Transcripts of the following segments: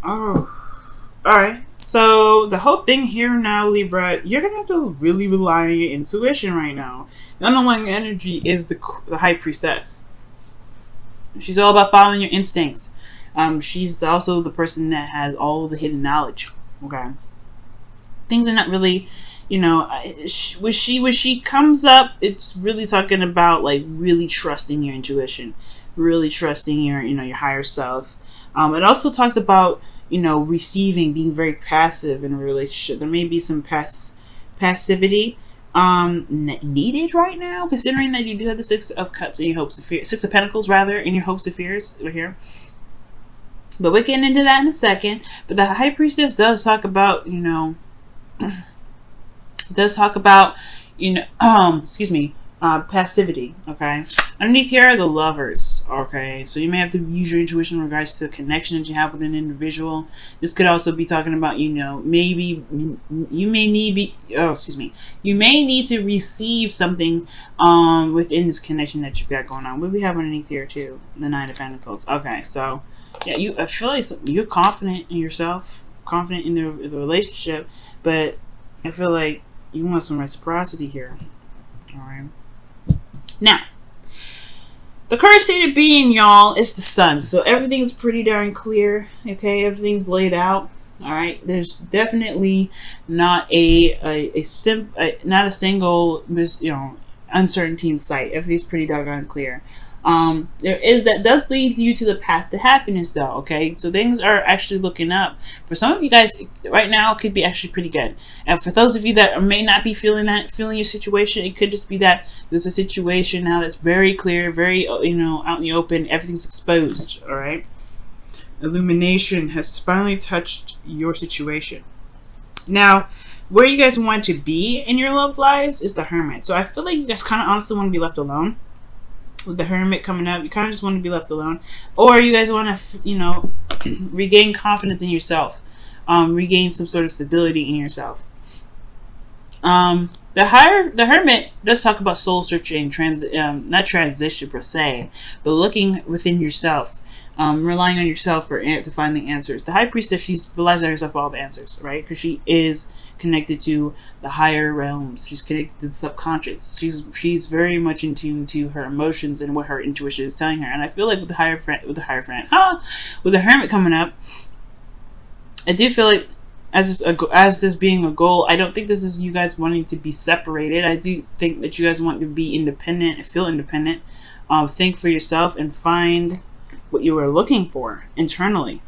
Oh, all right. So the whole thing here now, Libra, you're gonna have to really rely on your intuition right now. The underlying energy is the high priestess. She's all about following your instincts. She's also the person that has all the hidden knowledge. Okay, things are not really, when she comes up, it's really talking about like really trusting your intuition, really trusting your higher self. It also talks about receiving, being very passive in a relationship. There may be some passivity needed right now, considering that you do have the Six of Cups in your hopes of fear, Six of Pentacles rather, in your hopes of fears right here. But we're getting into that in a second. But the High Priestess does talk about, excuse me, passivity. Okay, underneath here are the Lovers. Okay, so you may have to use your intuition in regards to the connection that you have with an individual. This could also be talking about, maybe you may need you may need to receive something within this connection that you've got going on. What do we have underneath here too? The Nine of Pentacles. Okay, so yeah, I feel like you're confident in yourself, confident in the relationship, but I feel like you want some reciprocity here. All right. Now, the current state of being, y'all, is the Sun. So everything's pretty darn clear. Okay, everything's laid out. All right. There's definitely not a single uncertainty in sight. Everything's pretty doggone clear. That does lead you to the path to happiness, though. Okay, so things are actually looking up for some of you guys right now. It could be actually pretty good, and for those of you that may not be feeling your situation, it could just be that there's a situation now that's very clear, very out in the open. Everything's exposed. All right, illumination has finally touched your situation. Now, where you guys want to be in your love lives is the Hermit. So I feel like you guys kind of honestly want to be left alone. With the Hermit coming up, you kind of just want to be left alone, or you guys want to, regain confidence in yourself, regain some sort of stability in yourself. The Hermit does talk about soul searching, not transition per se, but looking within yourself, relying on yourself to find the answers. The High Priestess, she relies on herself for all the answers, right? Because she is connected to the higher realms. She's connected to the subconscious. She's very much in tune to her emotions and what her intuition is telling her. And I feel like with the Hermit coming up, I do feel like as this being a goal, I don't think this is you guys wanting to be separated. I do think that you guys want to be independent and feel independent. Think for yourself and find what you were looking for internally.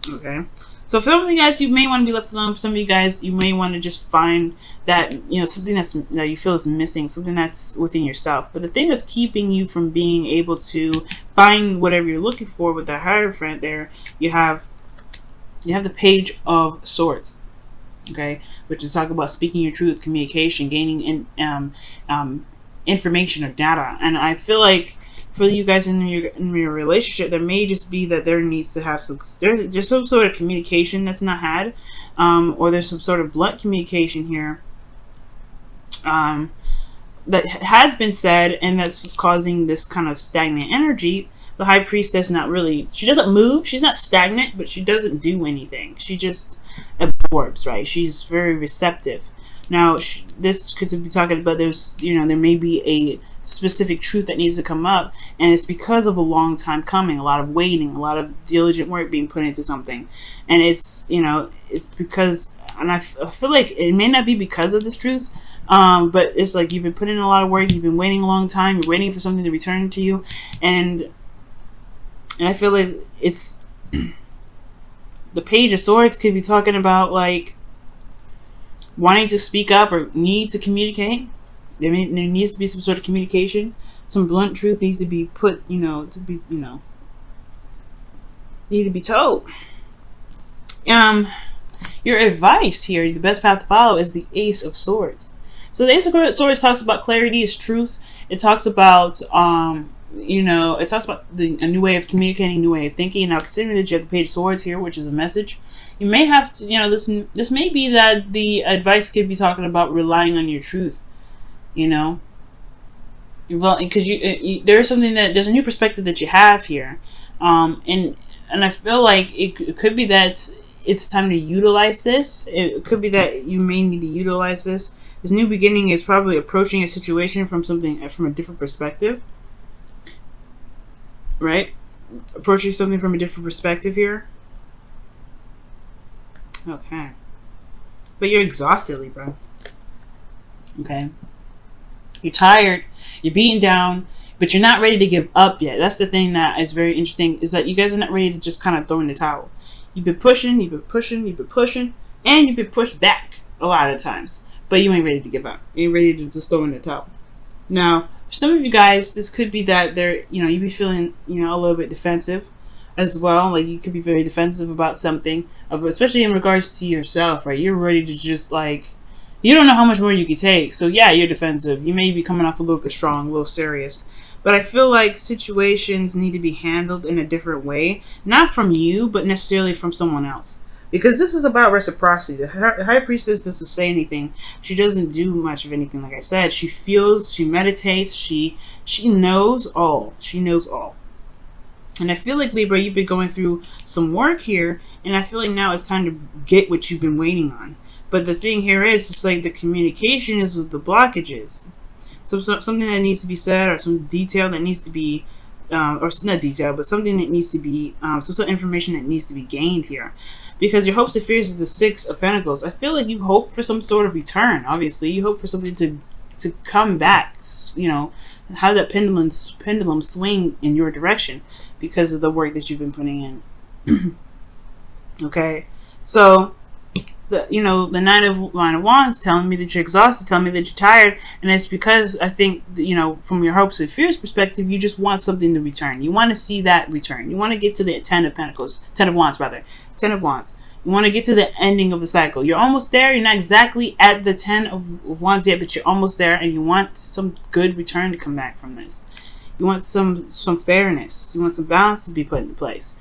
Okay, so for some of you guys, you may want to be left alone. For some of you guys, you may want to just find that something that you feel is missing, something that's within yourself. But the thing that's keeping you from being able to find whatever you're looking for with the Hierophant, there you have the Page of Swords. Okay, which is talking about speaking your truth, communication, gaining information or data. And I feel like for you guys in your relationship, there may just be that there needs to have there's just some sort of communication that's not had, or there's some sort of blunt communication here that has been said, and that's just causing this kind of stagnant energy. The High Priestess, she doesn't move, she's not stagnant, but she doesn't do anything. She just absorbs, right? She's very receptive. Now, this could be talking about there may be a specific truth that needs to come up, and it's because of a long time coming, a lot of waiting, a lot of diligent work being put into something, and it's because, and I feel like it may not be because of this truth, but it's like you've been putting in a lot of work, you've been waiting a long time, you're waiting for something to return to you, and I feel like it's the Page of Swords could be talking about like wanting to speak up or need to communicate. There needs to be some sort of communication. Some blunt truth needs to be put, need to be told. Your advice here, the best path to follow is the Ace of Swords. So the Ace of Swords talks about clarity is truth. It talks about, it talks about a new way of communicating, new way of thinking. Now, considering that you have the Page of Swords here, which is a message, you may have to, this may be that the advice could be talking about relying on your truth. Because there's something there's a new perspective that you have here, and And I feel like it could be that it's time to utilize this. It could be that you may need to utilize this. This new beginning is probably approaching a situation from a different perspective, right? Approaching something from a different perspective here. Okay. But you're exhausted, Libra. Okay. You're tired. You're beaten down. But you're not ready to give up yet. That's the thing that is very interesting, is that you guys are not ready to just kind of throw in the towel. You've been pushing, you've been pushing, you've been pushing, and you've been pushed back a lot of times. But you ain't ready to give up. You ain't ready to just throw in the towel. Now, for some of you guys, this could be that you be feeling, a little bit defensive as well. Like, you could be very defensive about something, especially in regards to yourself, right? You're ready to just, you don't know how much more you can take. So, yeah, you're defensive. You may be coming off a little bit strong, a little serious. But I feel like situations need to be handled in a different way. Not from you, but necessarily from someone else. Because this is about reciprocity. The High Priestess doesn't say anything. She doesn't do much of anything, like I said. She feels, she meditates, she knows all. She knows all. And I feel like, Libra, you've been going through some work here. And I feel like now it's time to get what you've been waiting on. But the thing here is, just like the communication is with the blockages. So something that needs to be said, or some detail that needs to be, or not detail, but something that needs to be, some information that needs to be gained here. Because your hopes and fears is the Six of Pentacles. I feel like you hope for some sort of return, obviously. You hope for something to come back, have that pendulum swing in your direction because of the work that you've been putting in. Okay? So, the Nine of Wands telling me that you're exhausted, telling me that you're tired, and it's because I think from your hopes and fears perspective, you just want something to return. You want to see that return. You want to get to the Ten of Wands. You want to get to the ending of the cycle. You're almost there. You're not exactly at the Ten of Wands yet, but you're almost there, and you want some good return to come back from this. You want some fairness. You want some balance to be put into place.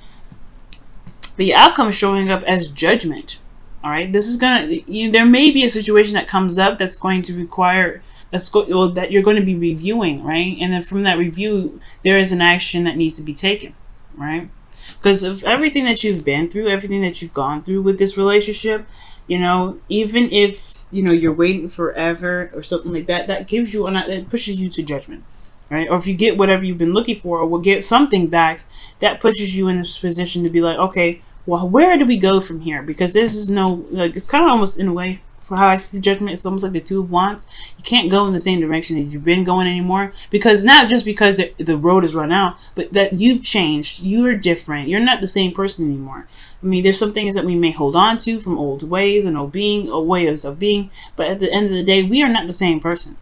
But your outcome is showing up as judgment. All right, this is there may be a situation that comes up that's going to require that you're going to be reviewing, right? And then from that review, there is an action that needs to be taken, right? Because of everything that you've been through, everything that you've gone through with this relationship, even if you're waiting forever or something like that, that gives you that pushes you to judgment, right? Or if you get whatever you've been looking for, or will get something back, that pushes you in this position to be like, okay, well, where do we go from here? Because this is it's kind of almost in a way, for how I see judgment, it's almost like the Two of Wands. You can't go in the same direction that you've been going anymore, because not just because the road is run out, but that you've changed. You're different. You're not the same person anymore. I mean, there's some things that we may hold on to from old ways and old ways of being, but at the end of the day, we are not the same person.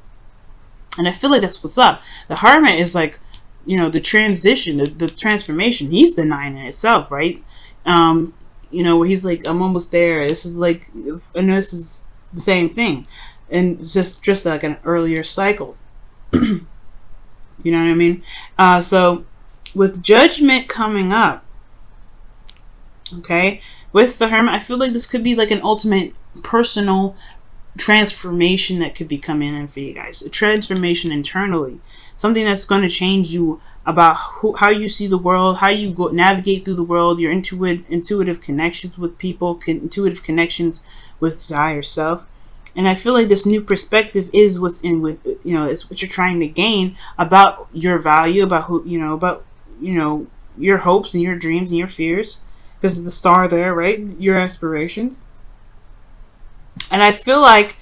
And I feel like that's what's up. The Hermit is like, the transition, the transformation. He's the Nine in itself, right? Where he's like, I'm almost there. This is like, I know this is the same thing, and it's just like an earlier cycle. You know what I mean? So with judgment coming up, okay, with the Hermit, I feel like this could be like an ultimate personal transformation that could be coming in for you guys. A transformation internally, something that's going to change you about how you see the world, how you navigate through the world, your intuitive connections with people, intuitive connections with higher self. And I feel like this new perspective is what's in with, it's what you're trying to gain about your value, about your hopes and your dreams and your fears, because of the star there, right? Your aspirations. And I feel like,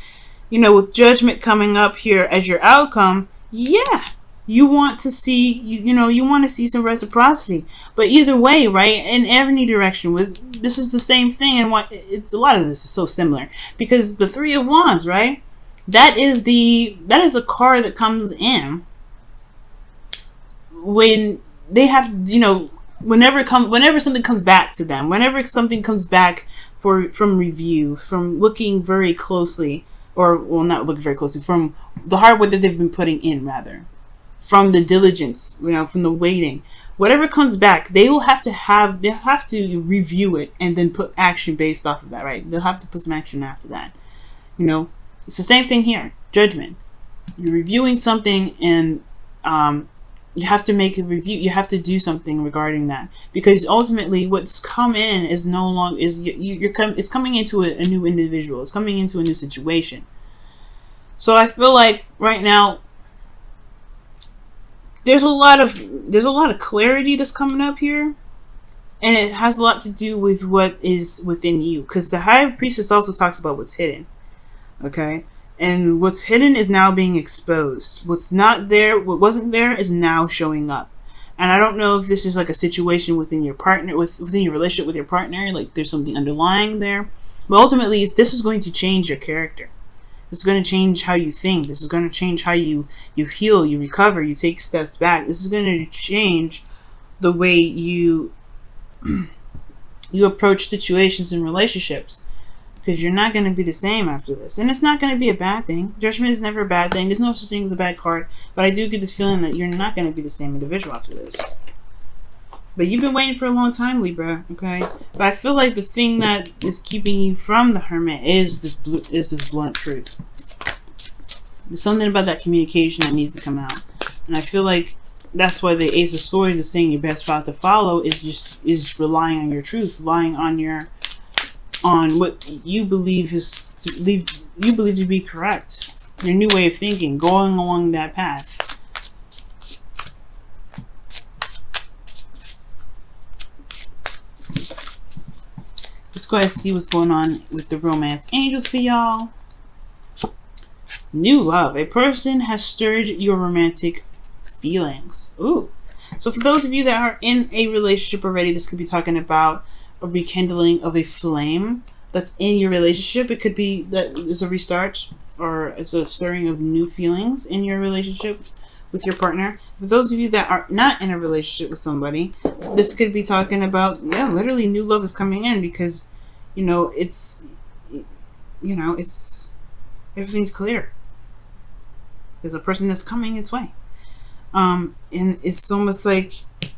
with judgment coming up here as your outcome, yeah, you want to see, you want to see some reciprocity. But either way, right, in any direction, this is the same thing. And a lot of this is so similar, because the Three of Wands, right, that is the card that comes in when they have, whenever something comes back to them, whenever something comes back from review, from looking very closely, not looking very closely, from the hard work that they've been putting in, rather, from the diligence, from the waiting, whatever comes back, they'll have to review it and then put action based off of that, right? They'll have to put some action after that. It's the same thing here. Judgment. You're reviewing something, and you have to make a review. You have to do something regarding that, because ultimately what's come in is no longer is it's coming into a new individual. It's coming into a new situation. So I feel like right now there's a lot of clarity that's coming up here, and it has a lot to do with what is within you, because the High Priestess also talks about what's hidden. Okay. And what's hidden is now being exposed. What's not there, what wasn't there, is now showing up. And I don't know if this is like a situation within your partner, within your relationship with your partner, like there's something underlying there. But ultimately, this is going to change your character. This is going to change how you think. This is going to change how you heal, you recover, you take steps back. This is going to change the way you approach situations and relationships. Because you're not going to be the same after this. And it's not going to be a bad thing. Judgment is never a bad thing. There's no such thing as a bad card. But I do get this feeling that you're not going to be the same individual after this. But you've been waiting for a long time, Libra. Okay? But I feel like the thing that is keeping you from the Hermit is this blunt truth. There's something about that communication that needs to come out. And I feel like that's why the Ace of Swords is saying your best path to follow is relying on your truth. Relying on what you believe to be correct, your new way of thinking, going along that path. Let's go ahead and see what's going on with the romance angels for y'all. New love. A person has stirred your romantic feelings. Ooh. So for those of you that are in a relationship already, this could be talking about a rekindling of a flame that's in your relationship. It could be that it's a restart, or it's a stirring of new feelings in your relationship with your partner. For those of you that are not in a relationship with somebody, this could be talking about, yeah, literally new love is coming in, because it's everything's clear. There's a person that's coming its way, and it's almost like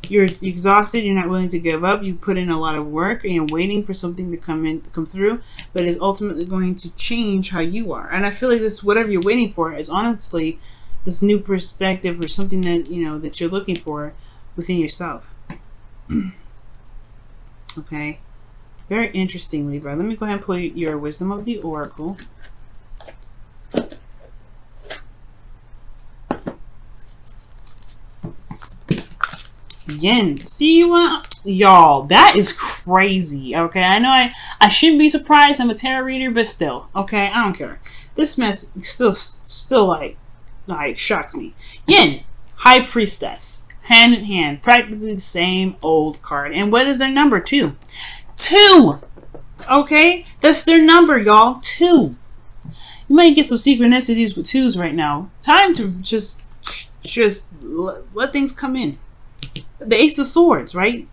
you're exhausted, you're not willing to give up, you put in a lot of work, and you're waiting for something to come through, but it's ultimately going to change how you are. And I feel like this, whatever you're waiting for, is honestly this new perspective, or something that that you're looking for within yourself. Okay, very interesting, Libra. Let me go ahead and pull your Wisdom of the Oracle. Yin. See, y'all, that is crazy. Okay, I know I shouldn't be surprised. I'm a tarot reader, but still, okay, I don't care. This mess still like shocks me. Yin, High Priestess, hand in hand, practically the same old card. And what is their number? 2. 2. Okay, that's their number, y'all. 2. You might get some synchronicities with 2s right now. Time to just let things come in. The Ace of Swords, right?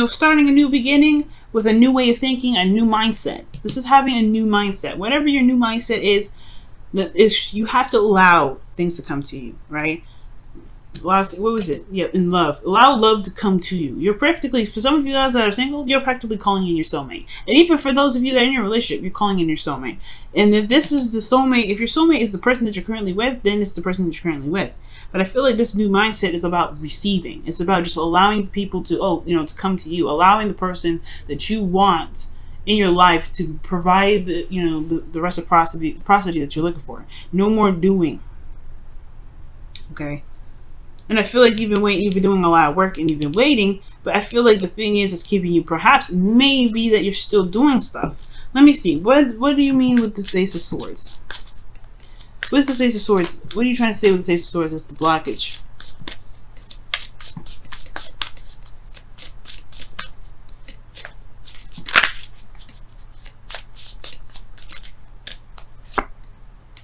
Starting a new beginning with a new way of thinking, a new mindset. This is having a new mindset. Whatever your new mindset is, you have to allow things to come to you, right? What was it? Yeah, in love. Allow love to come to you. You're practically, for some of you guys that are single, you're practically calling in your soulmate. And even for those of you that are in your relationship, you're calling in your soulmate. And if this is the soulmate, if your soulmate is the person that you're currently with, then it's the person that you're currently with. But I feel like this new mindset is about receiving. It's about just allowing people to, to come to you, allowing the person that you want in your life to provide the reciprocity that you're looking for. No more doing. Okay. And I feel like you've been doing a lot of work, and you've been waiting, but I feel like the thing is, it's keeping you, perhaps, maybe that you're still doing stuff. Let me see. What do you mean with the Ace of Swords? What's the Ace of Swords? What are you trying to say with the Ace of Swords? That's the blockage.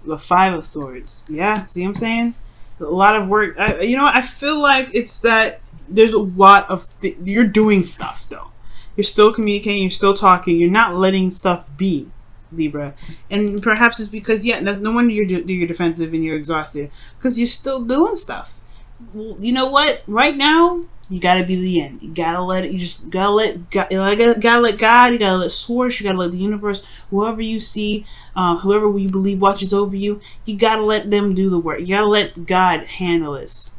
The 5 of Swords. Yeah, see what I'm saying? A lot of work. I feel like it's that there's a lot of you're doing stuff still. You're still communicating. You're still talking. You're not letting stuff be, Libra. And perhaps it's because, that's no wonder you're defensive and you're exhausted, because you're still doing stuff. Well, you know what? Right now, you gotta be the end. You gotta let it. You just gotta let God. You gotta let God. You gotta let Source. You gotta let the universe. Whoever you see, whoever you believe watches over you. You gotta let them do the work. You gotta let God handle this.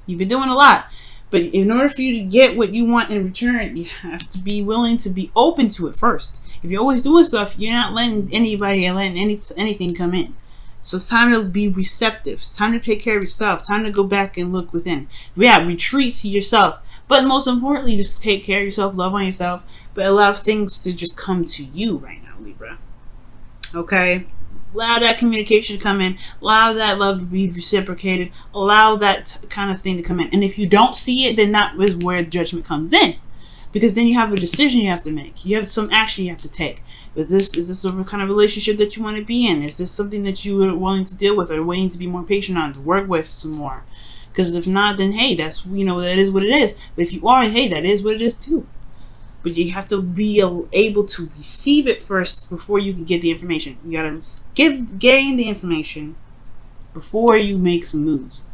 You've been doing a lot. But in order for you to get what you want in return, you have to be willing to be open to it first. If you're always doing stuff, you're not letting anybody and letting anything come in. So it's time to be receptive. It's time to take care of yourself. It's time to go back and look within. Yeah, retreat to yourself. But most importantly, just take care of yourself, love on yourself, but allow things to just come to you right now, Libra. Okay? Allow that communication to come in. Allow that love to be reciprocated. Allow that kind of thing to come in. And if you don't see it, then that is where judgment comes in. Because then you have a decision you have to make. You have some action you have to take. Is this the kind of relationship that you want to be in? Is this something that you are willing to deal with or willing to be more patient on, to work with some more? Because if not, then hey, that's, that is what it is. But if you are, hey, that is what it is too. But you have to be able to receive it first before you can get the information. You gotta gain the information before you make some moves.